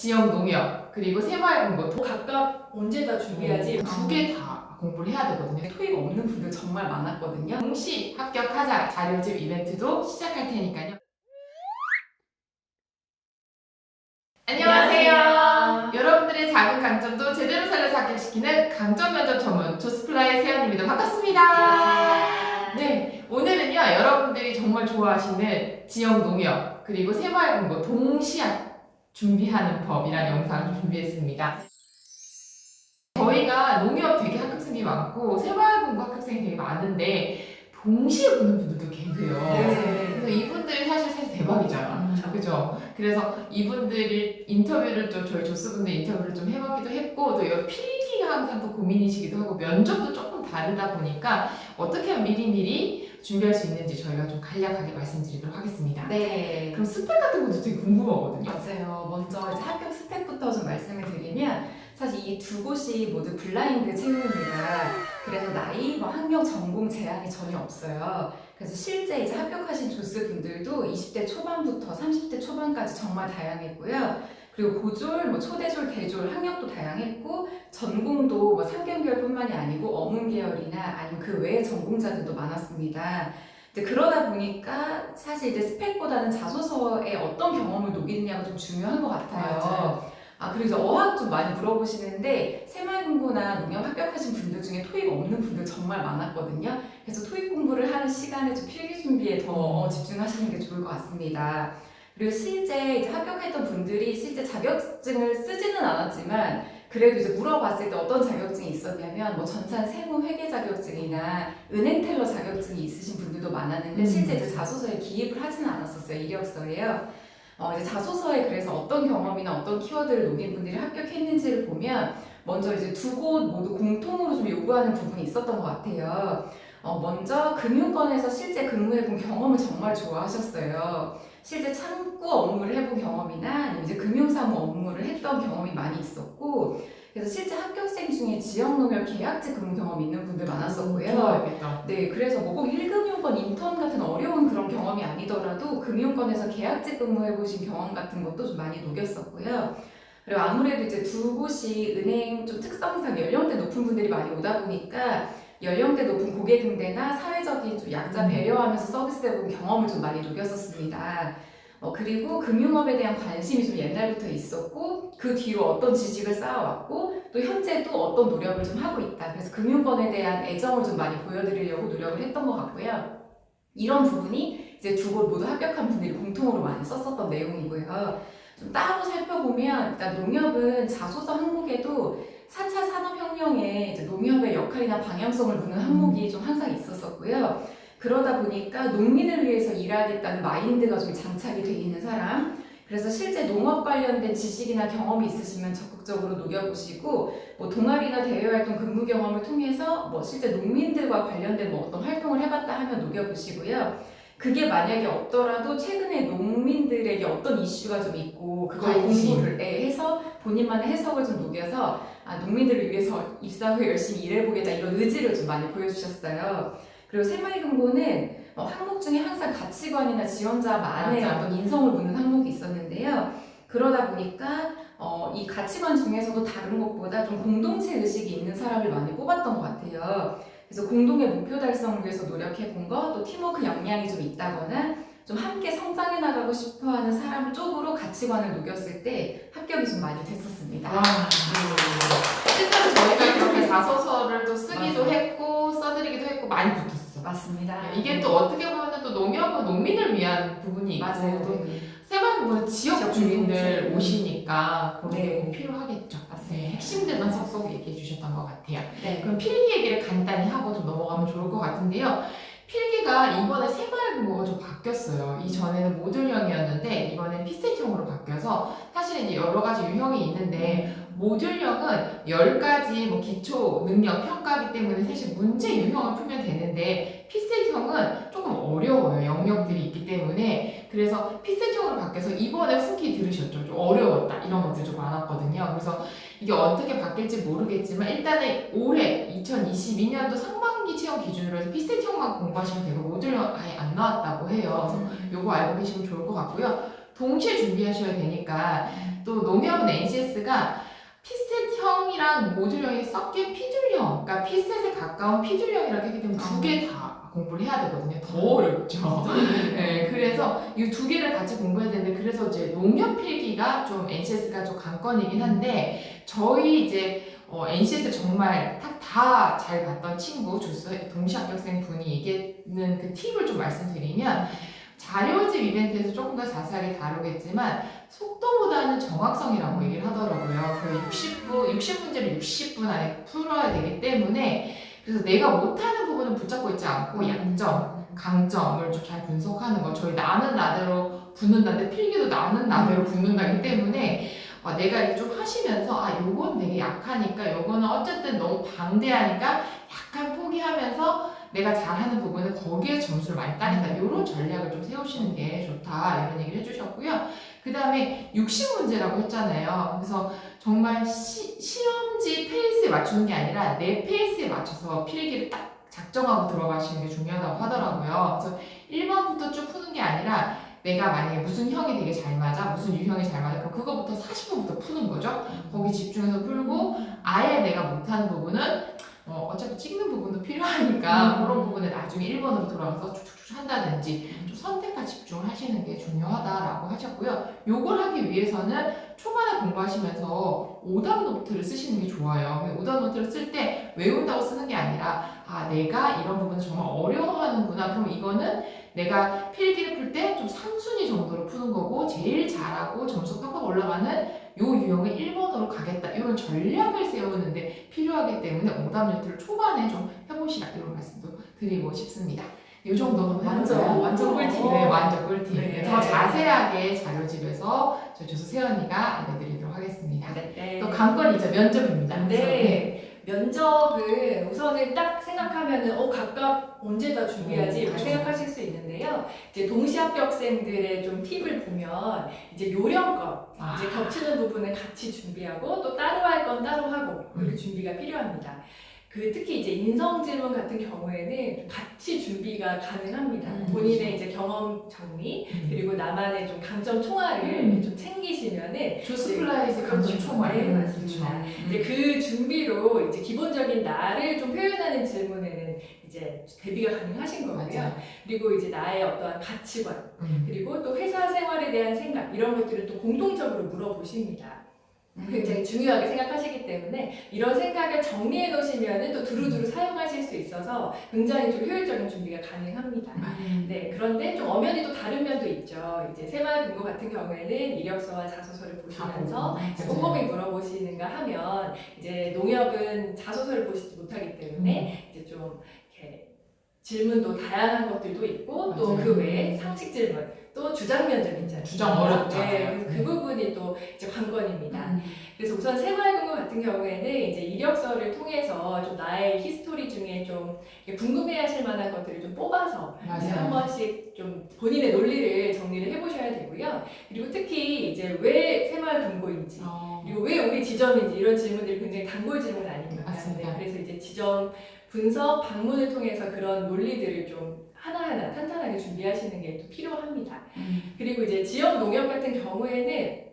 지역 농협 그리고 새마을금고 각각 언제 다 준비하지? 두 개 다 공부를 해야 되거든요. 토익 없는 분들 정말 많았거든요. 동시 합격하자 자료집 이벤트도 시작할 테니까요. 안녕하세요. 여러분들의 작은 강점도 제대로 살려서 합격시키는 강점 면접 전문 조스플라의 세연입니다. 반갑습니다. 네, 오늘은요 여러분들이 정말 좋아하시는 지역 농협 그리고 새마을금고 동시합 준비하는 법이라는 영상을 준비했습니다. 저희가 농협 되게 합격생이 많고 새마을금고 합격생이 되게 많은데 동시에 보는 분들도 계세요. 그래서 이분들이 사실 대박이잖아. 그죠? 그래서 이분들이 인터뷰를 또 저희 조스분들 인터뷰를 좀 해보기도 했고 또 여기 필기가 항상 또 고민이시기도 하고 면접도 조금 다르다 보니까 어떻게 하면 미리미리 준비할 수 있는지 저희가 좀 간략하게 말씀드리도록 하겠습니다. 네. 그럼 스펙 같은 것도 되게 궁금하거든요. 맞아요. 먼저 이제 합격 스펙부터 좀 말씀을 드리면 사실 이 두 곳이 모두 블라인드 채용입니다. 그래서 나이, 학력, 전공 제한이 전혀 없어요. 그래서 실제 이제 합격하신 조스 분들도 20대 초반부터 30대 초반까지 정말 다양했고요. 그리고 고졸, 초대졸, 대졸 학력도 다양했고 전공도 상경계열뿐만이 아니고 어문 계열이나 아니면 그 외의 전공자들도 많았습니다. 이제 그러다 보니까 사실 이제 스펙보다는 자소서에 어떤 경험을 녹이느냐가 좀 중요한 것 같아요. 맞아요. 그리고 이제 어학 좀 많이 물어보시는데 새마을금고나 농협 합격하신 분들 중에 토익 없는 분들 정말 많았거든요. 그래서 토익 공부를 하는 시간에 좀 필기 준비에 더 집중하시는 게 좋을 것 같습니다. 그리고 실제 이제 합격했던 분들이 실제 자격증을 쓰지는 않았지만 그래도 이제 물어봤을 때 어떤 자격증이 있었냐면 전산 세무 회계 자격증이나 은행 텔러 자격증이 있으신 분들도 많았는데 실제 이제 자소서에 기입을 하지는 않았었어요. 이력서에요. 이제 자소서에 그래서 어떤 경험이나 어떤 키워드를 녹인 분들이 합격했는지를 보면 먼저 이제 두 곳 모두 공통으로 좀 요구하는 부분이 있었던 것 같아요. 먼저 금융권에서 실제 근무해본 경험을 정말 좋아하셨어요. 실제 창구 업무를 해본 경험이나 아니면 이제 금융사무 업무를 했던 경험이 많이 있었고 그래서 실제 합격생 중에 지역농협 계약직 근무 경험이 있는 분들 많았었고요. 좋아야겠다. 네, 그래서 꼭 1금융권 인턴 같은 어려운 그런 경험이 아니더라도 금융권에서 계약직 근무해보신 경험 같은 것도 좀 많이 녹였었고요. 그리고 아무래도 이제 두 곳이 은행 좀 특성상 연령대 높은 분들이 많이 오다 보니까 연령대 높은 고객 응대나 사회적인 좀 약자 배려하면서 서비스해본 경험을 좀 많이 녹였었습니다. 그리고 금융업에 대한 관심이 좀 옛날부터 있었고 그 뒤로 어떤 지식을 쌓아왔고 또 현재도 어떤 노력을 좀 하고 있다. 그래서 금융권에 대한 애정을 좀 많이 보여드리려고 노력을 했던 것 같고요. 이런 부분이 이제 두 곳 모두 합격한 분들이 공통으로 많이 썼었던 내용이고요. 좀 따로 살펴보면 일단 농협은 자소서 항목에도 4차 산업혁명에 이제 농협의 역할이나 방향성을 묻는 항목이 좀 항상 있었었고요. 그러다 보니까 농민을 위해서 일하겠다는 마인드가 좀 장착이 돼 있는 사람, 그래서 실제 농업 관련된 지식이나 경험이 있으시면 적극적으로 녹여보시고 동아리나 대외활동 근무 경험을 통해서 실제 농민들과 관련된 어떤 활동을 해봤다 하면 녹여보시고요. 그게 만약에 없더라도 최근에 농민들에게 어떤 이슈가 좀 있고 그걸 공부를 해서 본인만의 해석을 좀 녹여서 농민들을 위해서 입사 후에 열심히 일해보겠다 이런 의지를 좀 많이 보여주셨어요. 그리고 새마을금고는 항목 중에 항상 가치관이나 지원자만의 어떤 인성을 묻는 항목이 있었는데요. 그러다 보니까 이 가치관 중에서도 다른 것보다 좀 공동체 의식이 있는 사람을 많이 뽑았던 것 같아요. 그래서 공동의 목표 달성을 위해서 노력해본 것, 또 팀워크 역량이 좀 있다거나 좀 함께 성장해 나가고 싶어하는 사람 쪽으로 가치관을 녹였을 때 합격이 좀 많이 됐었습니다. 실제로 저희가 그렇게 자소서를 또 쓰기도 했고 써드리기도 했고 많이 붙었어. 맞습니다. 이게 또 어떻게 보면 또 농협은 농민을 위한 부분이 있고 맞아요. 또 새마을금고는 지역 주민들 오시니까 그런 게 꼭 필요하겠죠. 네. 핵심들만 쏙쏙 얘기해 주셨던 것 같아요. 네. 그럼 필기 얘기를 간단히 하고 좀 넘어가면 좋을 것 같은데요. 필기가 이번에 새마을금고가 좀 바뀌었어요. 이전에는 모듈형이었는데 이번에 피셋형으로 바뀌어서 사실 이제 여러 가지 유형이 있는데 모듈형은 10가지 기초 능력 평가하기 때문에 사실 문제 유형을 풀면 되는데 피셋형은 조금 어려워요. 영역들이 있기 때문에. 그래서 피셋형으로 바뀌어서 이번에 후기 들으셨죠? 좀 어려웠다 이런 것들 좀 많았거든요. 그래서 이게 어떻게 바뀔지 모르겠지만 일단은 올해 2022년도 상반기 채용 기준으로 해서 피셋형만 공부하시면 되고 모듈형 아예 안 나왔다고 해요. 그래서 요거 알고 계시면 좋을 것 같고요. 동시에 준비하셔야 되니까 또 농협은 NCS가 피셋형이랑 모듈형이 섞인 피줄형, 그러니까 피셋에 가까운 피줄형이라고 했기 때문에 두 개 다 공부를 해야 되거든요. 더 어렵죠. 네, 그래서 이 두 개를 같이 공부해야 되는데 그래서 이제 농협 필기가 좀 NCS가 좀 관건이긴 한데 저희 이제 NCS 정말 다 잘 봤던 친구 동시 합격생 분이 얘기하는 그 팁을 좀 말씀드리면 자료집 이벤트에서 조금 더 자세하게 다루겠지만 속도보다는 정확성이라고 얘기를 하더라고요. 그 60문제를 60분 안에 풀어야 되기 때문에 그래서 내가 못하는 부분은 붙잡고 있지 않고 약점, 강점을 좀 잘 분석하는 거. 저희 나는 나대로 붙는다는데 필기도 나는 나대로 붙는다기 때문에 내가 이렇게 좀 하시면서 요건 되게 약하니까 요거는 어쨌든 너무 방대하니까 약간 포기하면서 내가 잘하는 부분은 거기에 점수를 많이 따낸다. 이런 전략을 좀 세우시는 게 좋다. 이런 얘기를 해주셨고요. 그 다음에 60문제라고 했잖아요. 그래서 정말 시험지 페이스에 맞추는 게 아니라 내 페이스에 맞춰서 필기를 딱 작정하고 들어가시는 게 중요하다고 하더라고요. 그래서 1번부터 쭉 푸는 게 아니라 내가 만약에 무슨 형이 되게 잘 맞아, 무슨 유형이 잘 맞아, 그럼 그거부터 40번부터 푸는 거죠. 거기 집중해서 풀고 아예 내가 못하는 부분은 어차피 찍는 부분도 필요하니까 그런 부분을 나중에 1번으로 돌아가서 쭉쭉쭉 한다든지 좀 선택과 집중을 하시는 게 중요하다라고 하셨고요. 요걸 하기 위해서는 초반에 공부하시면서 오답 노트를 쓰시는 게 좋아요. 오답 노트를 쓸 때 외운다고 쓰는 게 아니라 내가 이런 부분을 정말 어려워하는구나. 그럼 이거는 내가 필기를 풀 때 좀 상순위 정도로 푸는 거고 제일 잘하고 점수 팍팍 올라가는 요 유형을 1번으로 가겠다. 이런 전략을 세우는데 필요하기 때문에 오답 노트를 초반에 좀 해보시라 이런 말씀도 드리고 싶습니다. 이 정도는 완전 꿀팁. 네, 완전 꿀팁. 네. 더 자세하게 자료집에서 저희 조수 세연이가 알려드리도록 하겠습니다. 네. 또 관건이죠. 면접입니다. 네. 면접은 우선은 딱 생각하면은 각각 언제 다 준비하지 이렇게 맞아요. 생각하실 수 있는데요. 이제 동시 합격생들의 좀 팁을 보면 이제 요령껏 이제 겹치는 부분을 같이 준비하고 또 따로 할 건 따로 하고 그렇게 준비가 필요합니다. 특히 이제 인성 질문 같은 경우에는 좀 같이 준비가 가능합니다. 본인의 이제 경험 정리 그리고 나만의 좀 강점 총알을 이렇게 좀 챙기시면은 조스플라이즈 강점 총알. 네, 맞습니다. 이제 그 준비로 이제 기본적인 나를 좀 표현하는 질문에는 이제 대비가 가능하신 거고요. 맞아요. 그리고 이제 나의 어떠한 가치관 그리고 또 회사 생활에 대한 생각 이런 것들을 또 공통적으로 물어보십니다. 굉장히 중요하게 생각하시기 때문에 이런 생각을 정리해 놓으시면은 또 두루두루 사용하실 수 있어서 굉장히 좀 효율적인 준비가 가능합니다. 네, 그런데 좀 엄연히 또 다른 면도 있죠. 이제 새마을금고 같은 경우에는 이력서와 자소서를 보시면서 꼼꼼히 물어보시는가 하면 이제 농협은 자소서를 보시지 못하기 때문에 이제 좀 이렇게 질문도 다양한 것들도 있고 또 그 외에 상식 질문 또 주장 면접이잖아요. 주장 어렵죠. 네, 그래서 그 부분이 또 이제 관건입니다. 그래서 우선 새마을금고 같은 경우에는 이제 이력서를 통해서 좀 나의 히스토리 중에 좀 궁금해하실 만한 것들을 좀 뽑아서 이제 한 번씩 좀 본인의 논리를 정리를 해보셔야 되고요. 그리고 특히 이제 왜 새마을금고인지 그리고 왜 우리 지점인지 이런 질문들이 굉장히 단골 질문 아닙니까? 맞습니다. 네, 그래서 이제 지점 분석, 방문을 통해서 그런 논리들을 좀 하나하나 탄탄하게 준비하시는 게 또 필요합니다. 그리고 이제 지역 농협 같은 경우에는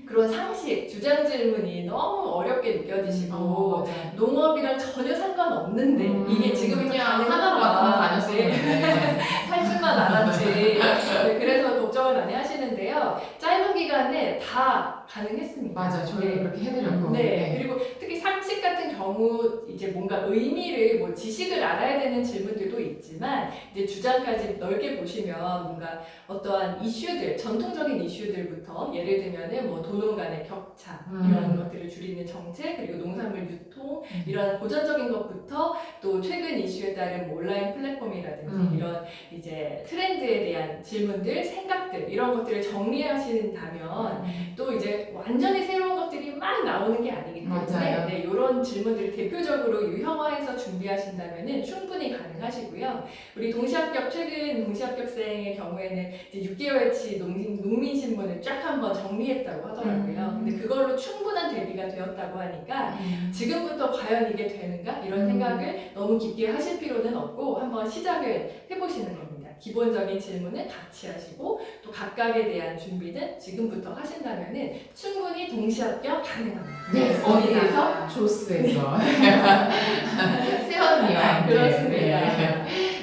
그런 상식, 주장 질문이 너무 어렵게 느껴지시고 농업이랑 전혀 상관없는데 이게 지금 그냥 하나로 맡아만 다녔었는데 살 줄만 알았지. 네, 그래서 걱정을 많이 하시는데요. 짧은 기간에 다 가능했습니다. 맞아요. 저희도 그렇게 해드렸고. 네. 그리고 특히 상식 같은 경우 이제 뭔가 의미를 뭐 지식을 알아야 되는 질문들도 있지만 이제 주장까지 넓게 보시면 뭔가 어떠한 이슈들, 전통적인 이슈들부터 예를 들면은 뭐 도농 간의 격차 이런 것들을 줄이는 정책 그리고 농산물 유통 이런 고전적인 것부터 또 최근 이슈에 따른 뭐 온라인 플랫폼이라든지 이런 이제 트렌드에 대한 질문들, 생각들 이런 것들을 정리하신다면 또 이제 완전히 새로운 것들이 막 나오는 게 아니기 때문에 네, 이런 질문들을 대표적으로 유형화해서 준비하신다면 충분히 가능하시고요. 우리 최근 동시합격생의 경우에는 이제 6개월치 농민신문을 쫙 한번 정리했다고 하더라고요. 근데 그걸로 충분한 대비가 되었다고 하니까 지금부터 과연 이게 되는가? 이런 생각을 너무 깊게 하실 필요는 없고 한번 시작을 해보시는 겁니다. 기본적인 질문을 같이 하시고 또 각각에 대한 준비는 지금부터 하신다면은 충분히 동시 합격 가능합니다. 네, 어디에서? 조스에서. 세연이와 함께. 그렇습니다.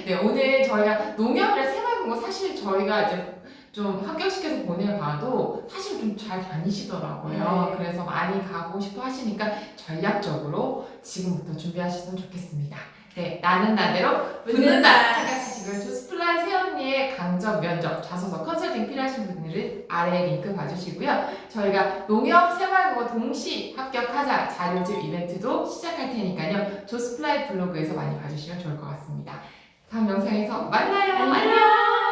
네, 오늘 저희가 농협이랑 생활공고 사실 저희가 이제 좀 합격시켜서 보내봐도 사실 좀 잘 다니시더라고요. 네. 그래서 많이 가고 싶어 하시니까 전략적으로 지금부터 준비하셨으면 좋겠습니다. 네, 나는 나대로 붙는다 생각하시고요. 조스플라이 세언니의 강적, 면접, 자소서, 컨설팅 필요하신 분들은 아래 링크 봐주시고요. 저희가 농협, 생활국어 동시 합격하자 자료집 이벤트도 시작할 테니까요. 조스플라이 블로그에서 많이 봐주시면 좋을 것 같습니다. 다음 영상에서 만나요. 안녕.